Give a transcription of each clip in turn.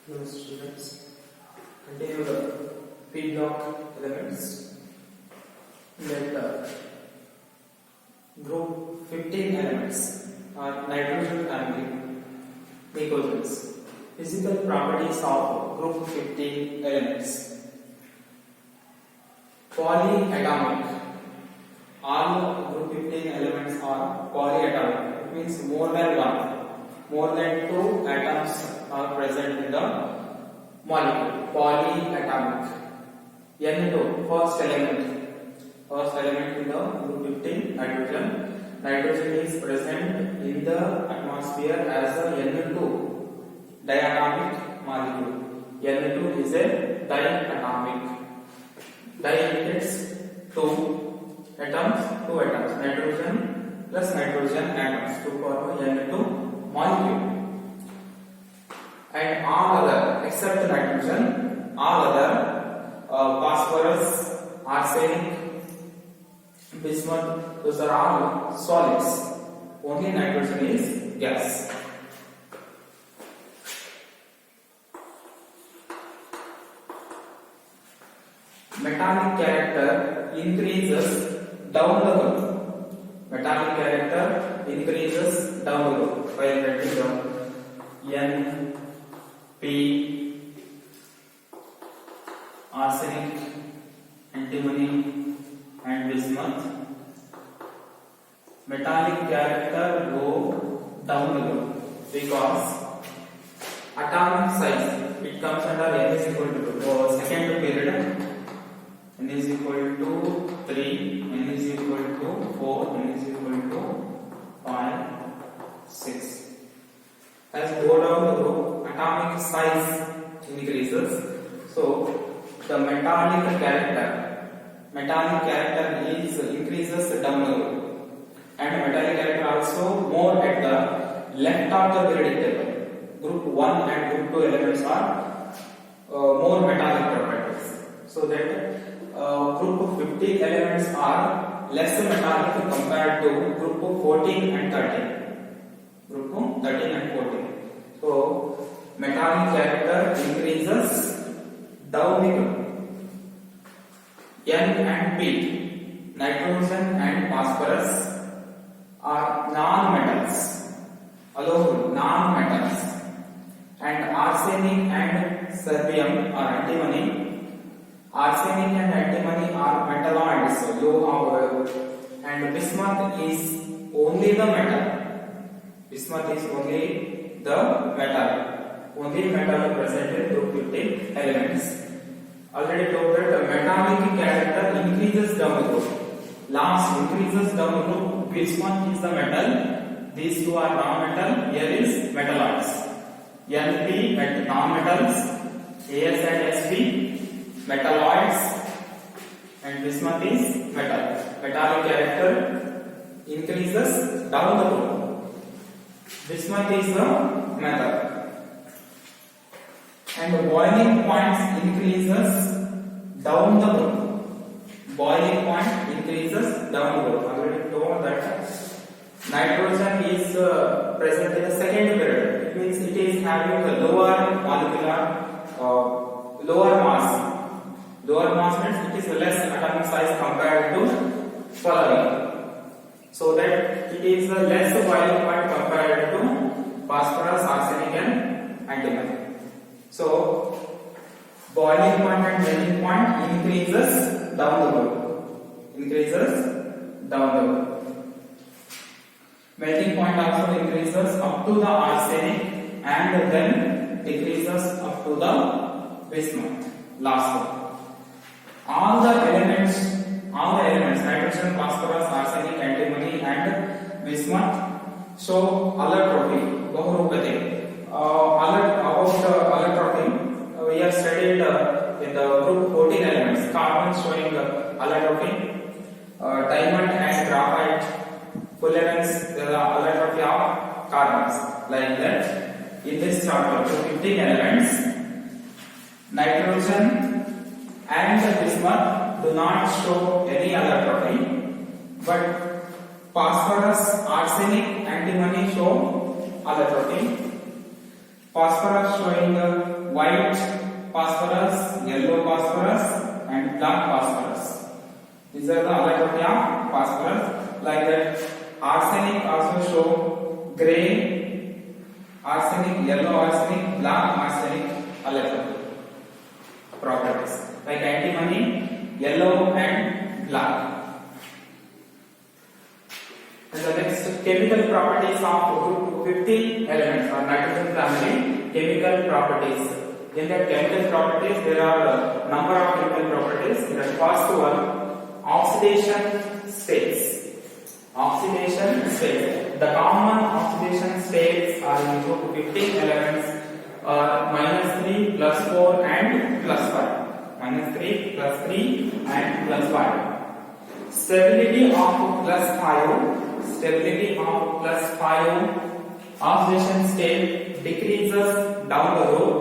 Hello students, continue the P block elements. Let group 15 elements are nitrogen family nitrogens. Physical properties of group 15 elements. Polyatomic. All group 15 elements are polyatomic. It means more than one. More than two atoms are present in the molecule. Polyatomic. N2, first element. First element in the group 15, nitrogen. Nitrogen is present in the atmosphere as a N2 diatomic molecule. N2 is a diatomic. Di indicates two atoms, nitrogen plus nitrogen atoms to form N2 molecule. And all other except nitrogen, all other phosphorus, arsenic, bismuth, those are all solids. Only nitrogen is gas. Metallic character increases down the group. Metallic character increases down the group. By writing down N, P, arsenic, antimony, and bismuth. Metallic character go down the group because atomic size, it comes under N is equal to second period. N is equal to 3, N is equal to 4, N is equal to 5, 6. As go down the group, atomic size increases. So the metallic character is increases down the group, and metallic character also more at the left of the periodic table. Group 1 and group 2 elements are more metallic properties. So that group 50 elements are less metallic compared to group 14 and 13. Group 13 and 14. So metallic character increases down the group. N and P, nitrogen and phosphorus are non-metals, alone non-metals, and arsenic and serbium are antimony. Arsenic and antimony are metalloids, and bismuth is only the metal. Bismuth is only the metal. Only metal present in group 15 elements. Already told that the metallic character increases down the group. Last increases down the group. Bismuth is the metal. These two are non-metal. Here is metalloids. Np at non-metals. As and Sp metalloids, and bismuth is metal. Metallic character increases down the group. Bismuth is the metal. And the boiling point increases down the group. Boiling point increases down the group. Already told that nitrogen is present in the second period. It means it is having the lower molecular, lower mass. Lower mass means it is less atomic size compared to following. So that it is a less boiling point compared to phosphorus, arsenic, and antimony. So boiling point and melting point increases down the group. Increases down the group. Melting point also increases up to the arsenic and then decreases up to the bismuth. Last one. All the elements, nitrogen, phosphorus, arsenic, antimony, and bismuth show allotropy, bahurupati. About allotropy, we have studied in the group 14 elements. Carbon showing allotropy, diamond and graphite, fullerenes, the allotropy of carbons. Like that, in this chapter, 15 elements, nitrogen and bismuth do not show any allotropy, but phosphorus, arsenic, antimony show allotropy. Phosphorus showing white phosphorus, yellow phosphorus, and black phosphorus. These are the aliphatic of phosphorus. Like that, arsenic also show gray arsenic, yellow arsenic, black arsenic aliphatic properties. Like antimony, yellow and black. And the next chemical properties of group 50 elements or nitrogen family. Chemical properties. In the chemical properties, there are a number of chemical properties. The first one, oxidation states. Oxidation states. The common oxidation states are in group 15 elements are -3, +4 and +5. -3, +3 and +5. Stability of +5. Stability of +5 oxidation state decreases down the road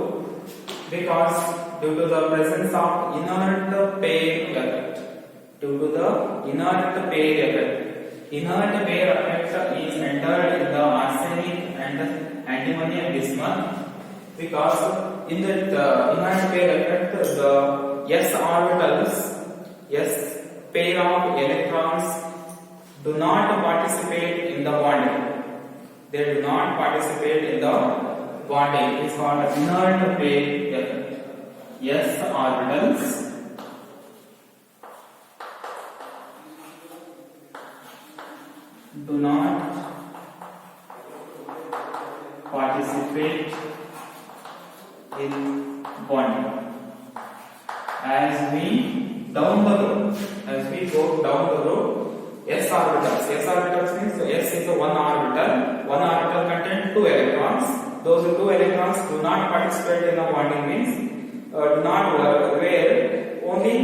because due to the presence of inert pair effect. Due to the inert pair effect. Inert pair effect is entered in the arsenic and antimony and bismuth because in that inert pair effect the s orbitals, s pair of electrons do not participate in the bonding. They do not participate in the bonding. It is called inert pair effect. S orbitals do not participate in bonding. As we go down the road, s orbitals. S orbitals means so s is a one orbital. One orbital contains 2 electrons. Those 2 electrons do not participate in the bonding means do not work where only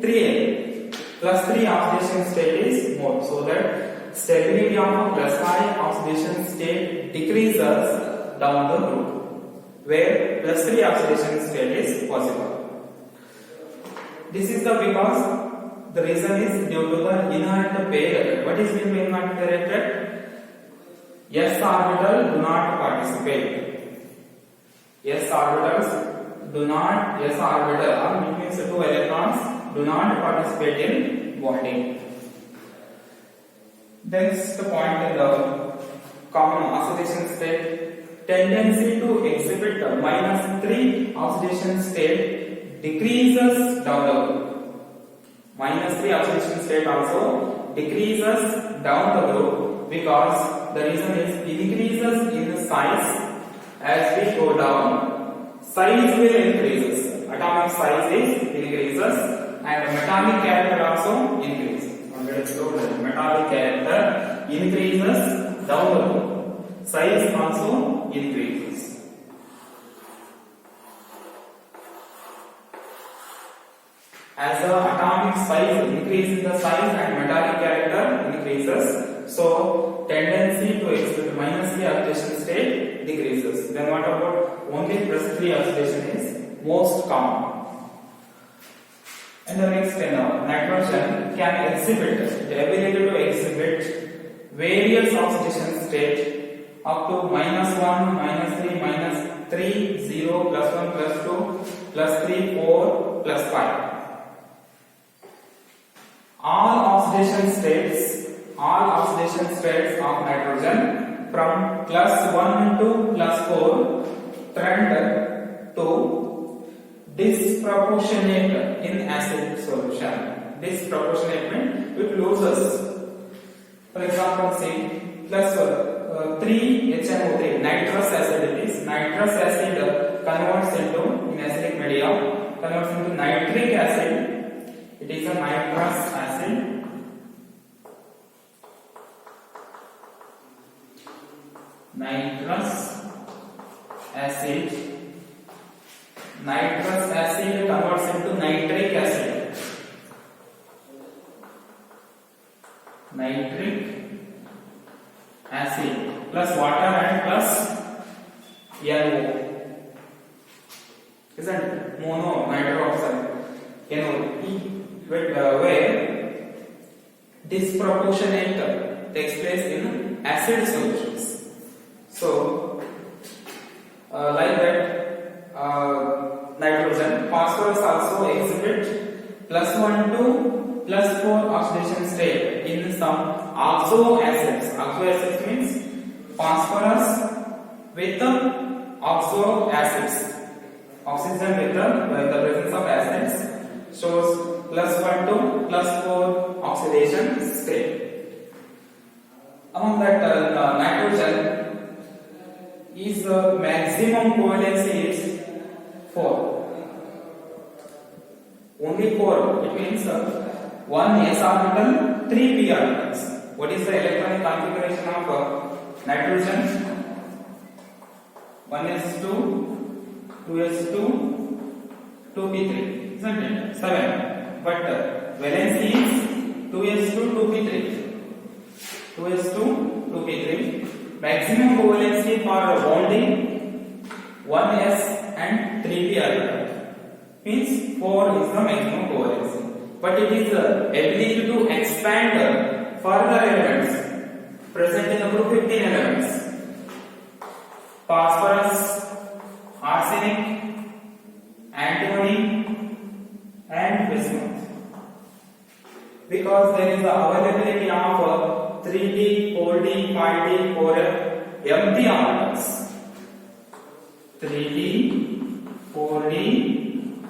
3 +3 oxidation state is more. So that stability of +5 oxidation state decreases down the road where +3 oxidation state is possible. This is the because the reason is due to the inert pair effect. What is meant by inert pair effect? S orbital do not participate. S orbitals do not. S orbital means 2 electrons do not participate in bonding. Next point in the common oxidation state, tendency to exhibit -3 oxidation state decreases down the road. -3 oxidation state also decreases down the road because the reason is increases in size as we go down. Size will increases. Atomic size is increases and metallic character also increases. Metallic character increases down the road. Size also increases. As the atomic size increases the size and metallic character increases, so tendency to exhibit -3 oxidation state decreases. Then what about only +3 oxidation is most common. And the next nitrogen can exhibit the ability to exhibit various oxidation state up to -1, -3, -3, 0, +1, +2, +3, 4, +5. All oxidation states of nitrogen from +1 to +4 trend to disproportionate in acid solution. Disproportionate means it loses. For example, say +3HNO3 nitrous acid it is. Nitrous acid converts into in acidic media converts into nitric acid. It is a nitrous acid. Nitrous acid. Nitrous acid converts into nitric acid. Nitric acid plus water and plus NO. Isn't it? Mono nitro oxide. NO. Where disproportionate takes place in acid solutions. So, like that, phosphorus with oxo acids. Oxygen with the presence of acids shows +1 to +4 oxidation state. Among that, nitrogen is maximum covalency is 4. Only 4. It means 1 s orbital, 3 p orbitals. What is the electronic configuration of nitrogen? 1s2, 2s2, 2p3, isn't it? 7. But valency is 2s2, 2p3. 2s2, 2p3. Maximum covalency for bonding 1s and 3p orbital. Means 4 is the maximum covalency. But it is ability to expand further elements present in the group 15 elements. Phosphorus, arsenic, antimony and bismuth. Because there is the availability of 3d, 4d, 5d, 4f empty orbitals. 3d, 4d,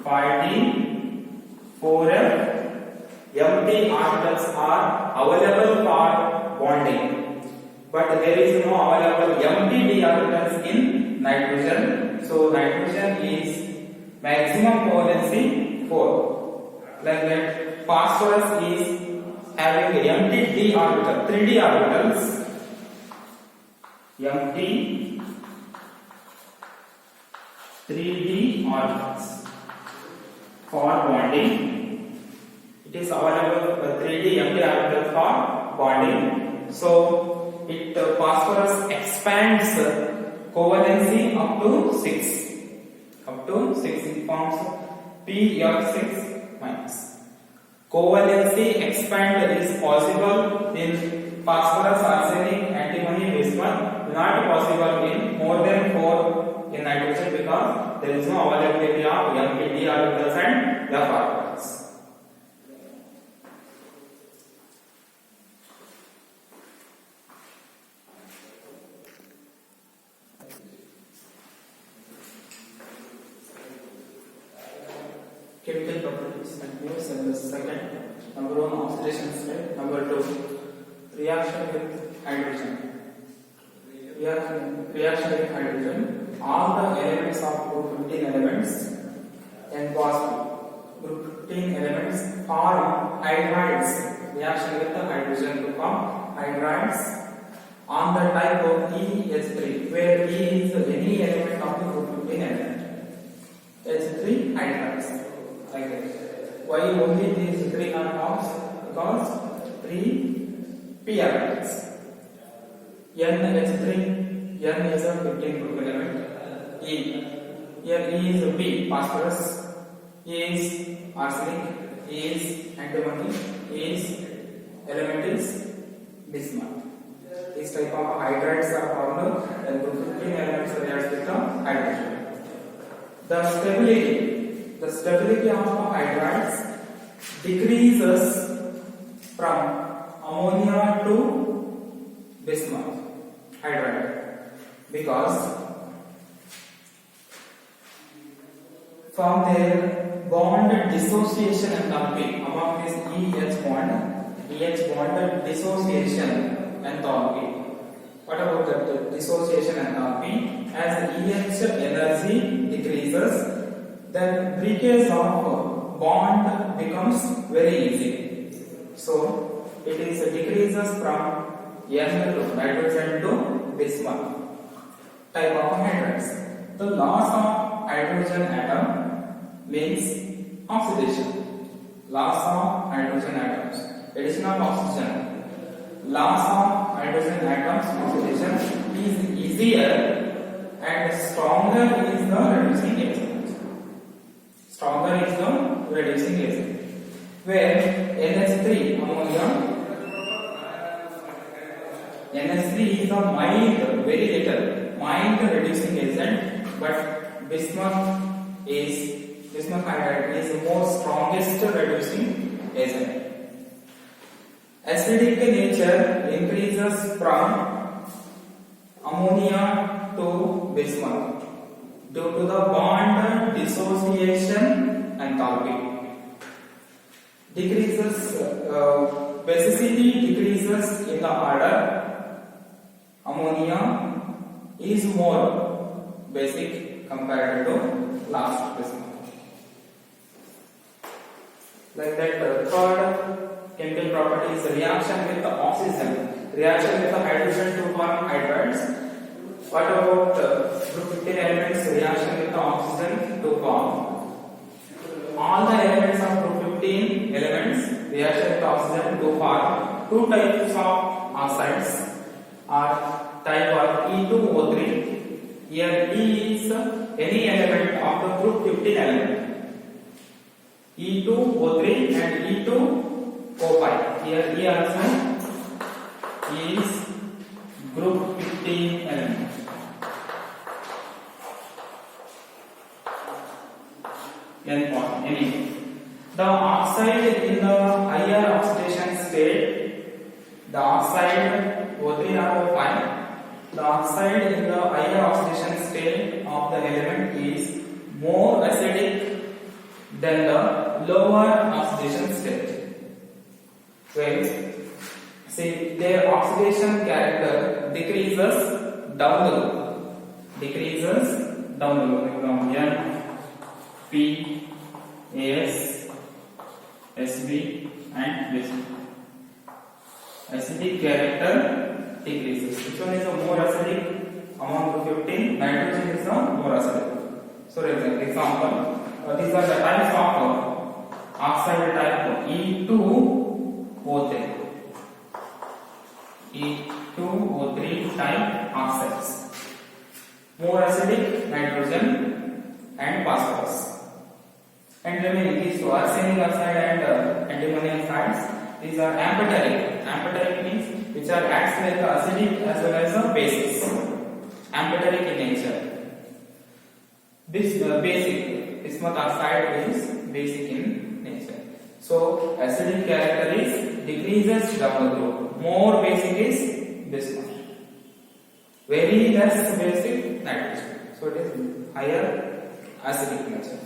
5d, 4f empty orbitals are available for bonding, but there is no available empty d orbitals in nitrogen. So nitrogen is maximum covalency 4. Like that, phosphorus is having empty d orbital, 3d orbitals, empty 3d orbitals for bonding. It is available 3d empty orbital for bonding. So it phosphorus expands covalency up to 6. Up to 6 it forms pF6 minus. Covalency expand is possible in phosphorus, arsenic, antimony, bismuth. Not possible in more than 4 in nitrogen because there is no availability of empty d orbitals and f orbitals. Chemical properties continues in the second. Number 1, oxidation state. Number 2, reaction with hydrogen. Reaction with hydrogen. All the elements of group 15 elements and positive group 15 elements form hydrides. Reaction with the hydrogen to form hydrides on the type of EH3, where E is any element of the group 15 element. H3 hydrides. Like that. Why only these 3 are formed? Because 3 p orbitals. NH3, N is a 15 group element. E, here E is B, phosphorus. E is arsenic. E is antimony. E is element is bismuth. This type of hydrides are formed and group 15 elements reacts with the hydrogen. The stability of the hydrides decreases from ammonia to bismuth hydride because from their bond dissociation enthalpy among this EH bond dissociation enthalpy. What about that dissociation enthalpy? As EH energy decreases, the breakage of bond becomes very easy. So it is decreases from N to nitrogen to bismuth type of hydrides. The loss of hydrogen atom means oxidation. Loss of hydrogen atoms. Addition of oxygen. Loss of hydrogen atoms oxidation is easier and stronger is the reducing agent. Stronger is the reducing agent. Where NH3 ammonia, NH3 is a mild, very little, mild reducing agent, but bismuth hydride is the most strongest reducing agent. Acidic nature increases from ammonia to bismuth due to the bond dissociation enthalpy. Decreases basicity decreases in the order. Ammonia is more basic compared to last bismuth. Like that, third chemical property is reaction with the oxygen. Reaction with the hydrogen to form hydrides. What about group 15 elements reaction with the oxygen to form? All the elements of group 15 elements reaction with oxygen to form two types of oxides are type of E2O3. Here E is any element of the group 15 element. E2O3 and E2O5. Here E also is group 15 element. The oxide in the higher oxidation state, the oxide O3 or O5, the oxide in the higher oxidation state of the element is more acidic than the lower oxidation state. Well, see, their oxidation character decreases down the loop. Decreases down the loop. From N, P, AS, SB, and Bc. Acidic character decreases. Which one is the more acidic among the 15? Nitrogen is the more acidic. So, example, these are the types of oxide type E2O3. E2O3 type oxides. More acidic nitrogen and phosphorus. And remaining these two, arsenic oxide and antimony oxides, these are amphoteric. Amphoteric means which are acts like acidic as well as bases. Amphoteric in nature. This basic bismuth oxide is basic in nature. So acidic character is decreases down the road. More basic is bismuth. Very less basic nitrogen. So it is higher acidic nature.